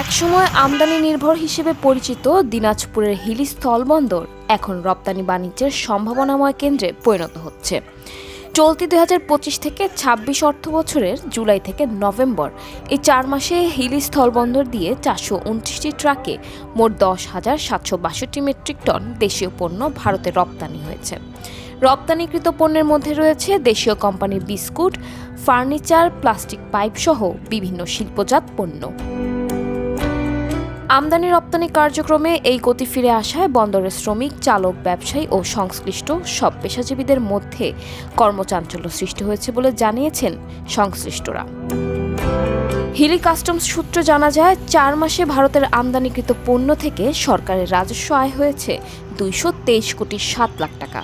একসময় আমদানি নির্ভর হিসেবে পরিচিত দিনাজপুরের হিলি স্থলবন্দর এখন রপ্তানি বাণিজ্যের সম্ভাবনাময় কেন্দ্রে পরিণত হচ্ছে। চলতি ২০২৫ থেকে ২৬ অর্থবছরের জুলাই থেকে নভেম্বর এই ৪ মাসে হিলি স্থলবন্দর দিয়ে ৪২৯টি ট্রাকে মোট ১০,৭৬২ মেট্রিক টন দেশীয় পণ্য ভারতে রপ্তানি হয়েছে। রপ্তানিকৃত পণ্যের মধ্যে রয়েছে দেশীয় কোম্পানির বিস্কুট, ফার্নিচার, প্লাস্টিক পাইপ সহ বিভিন্ন শিল্পজাত পণ্য। আমদানি রপ্তানি কার্যক্রমে এই গতি ফিরে আসায় বন্দরের শ্রমিক, চালক, ব্যবসায়ী ও সংশ্লিষ্ট সব পেশাজীবীদের মধ্যে কর্মচাঞ্চল্য সৃষ্টি হয়েছে বলে জানিয়েছেন সংশ্লিষ্টরা। হিলি কাস্টমস সূত্রে জানা যায়, ৪ মাসে ভারতের আমদানিকৃত পণ্য থেকে সরকারের রাজস্ব আয় হয়েছে ২২৩ কোটি ৭ লাখ টাকা।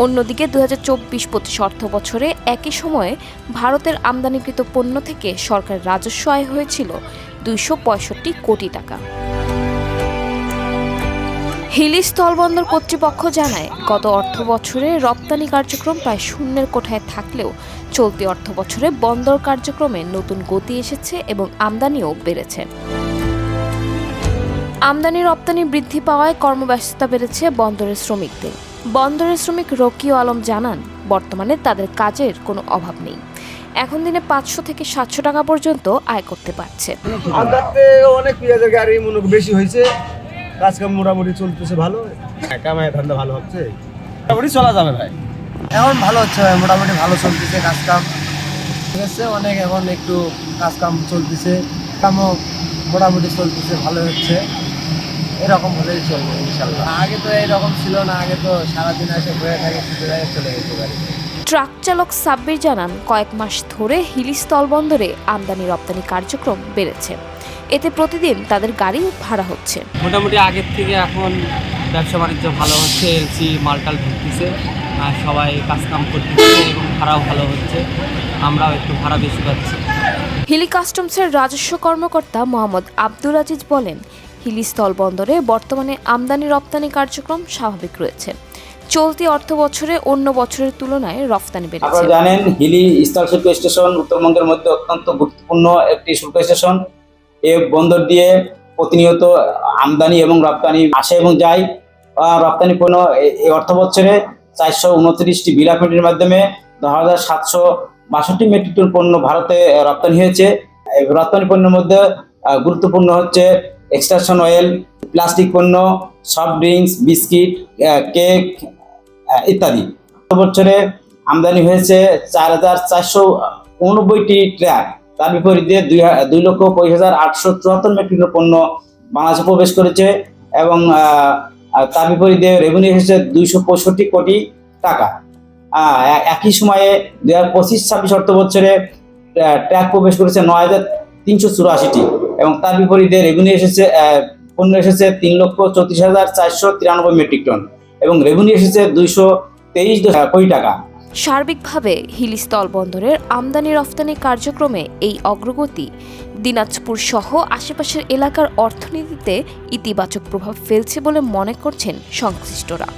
অন্যদিকে ২০২৪-২৫ অর্থ বছরে একই সময়ে ভারতের আমদানিকৃত পণ্য থেকে সরকারের রাজস্ব আয় হয়েছিল ২৬৫ কোটি টাকা। হিলি স্থলবন্দর কর্তৃপক্ষ জানায়, গত অর্থ বছরে রপ্তানি কার্যক্রম প্রায় শূন্যের কোঠায় থাকলেও চলতি অর্থ বছরে বন্দর কার্যক্রমে নতুন গতি এসেছে এবং আমদানিও বেড়েছে। আমদানি রপ্তানি বৃদ্ধি পাওয়ায় কর্মব্যস্ততা বেড়েছে বন্দরের শ্রমিকদের। বন্দরের শ্রমিক রকিউ আলম জানান, বর্তমানে তাদের কাজের কোনো অভাব নেই। এখন দিনে ৫০০ থেকে ৭০০ টাকা পর্যন্ত আয় করতে পারছে। অনেক পেঁয়াজের গাড়ি বেশি হয়েছে, কাজ কাম মোটামুটি চলতেছে ভালো, কামায় ধান্দা ভালো হচ্ছে, মোটামুটি চলা যাবে ভাই। এখন ভালো হচ্ছে ভাই, মোটামুটি ভালো চলতেছে কাজ কাম, ঠিক আছে। অনেক এখন একটু কাজ কাম চলতেছে, কামও মোটামুটি চলতেছে, ভালো হচ্ছে। এরকম হলেই চলবে ইনশাল্লাহ। আগে তো এরকম ছিল না, আগে তো সারাদিন এসে ঘুরে থাকে, চলে যেতে পারি। ট্রাক চালক সাব্বির জানান, কয়েক মাস ধরে হিলি স্থলবন্দরে আমদানি রপ্তানি কার্যক্রম বেড়েছে। এতে প্রতিদিন তাদের গাড়ি ভাড়া হচ্ছে। মোটামুটি আগের থেকে এখন ব্যবসা বাণিজ্য ভালো হচ্ছে, এলসি মালটাল ঢুকতেছে, আর সবাই কাজকাম করতেছে এবং ভাড়াও ভালো হচ্ছে, আমরাও একটু ভাড়া বেশি পাচ্ছি। হিলি কাস্টমসের রাজস্ব কর্মকর্তা মোহাম্মদ আব্দুল আজিজ বলেন, হিলি স্থলবন্দরে বর্তমানে আমদানি রপ্তানি কার্যক্রম স্বাভাবিক রয়েছে। চলতি অর্থ বছরে অন্য বছরের তুলনায় রপ্তানি বেড়েছে। আপনারা জানেন, হিলি স্থল শুল্ক স্টেশন উত্তরবঙ্গের মধ্যে অত্যন্ত গুরুত্বপূর্ণ একটি শুল্ক স্টেশন। এই বন্দর দিয়ে প্রতিনিয়ত আমদানি এবং রপ্তানি আসে এবং যায়। রপ্তানি পণ্য এই অর্থ বছরে ৪২৯টি বিলাপেন্টের মাধ্যমে ১০,৭৬২ মেট্রিক টন পণ্য ভারতে রপ্তানি হয়েছে। রপ্তানি পণ্যের মধ্যে গুরুত্বপূর্ণ হচ্ছে এক্সট্রাকশন অয়েল, প্লাস্টিক পণ্য, সফট ড্রিঙ্কস, বিস্কিট, কেক ইত্যাদি। বছরে আমদানি হয়েছে ৪,৪৮৯টি ট্রাক। তার বিপরীতে ২,২৫,৮৭৪ মেট্রিক টন পণ্য বাংলাদেশে প্রবেশ করেছে এবং তার বিপরীতে রেভিনিউ এসেছে ২৬৫ কোটি টাকা। একই সময়ে ২০২৫-২৬ অর্থ বছরে ট্রাক প্রবেশ করেছে ৯,৩৮৪টি এবং তার বিপরীতে রেভিনিউ এসেছে পণ্য এসেছে ৩,৩৪,৪৯৩ মেট্রিক টন এবং রেভিনিউ এসেছে ২২৩ কোটি টাকা। সার্বিকভাবে হিলি স্থলবন্দরের আমদানি রপ্তানি কার্যক্রমে এই অগ্রগতি দিনাজপুর সহ আশেপাশের এলাকার অর্থনীতিতে ইতিবাচক প্রভাব ফেলছে বলে মনে করছেন সংশ্লিষ্টরা।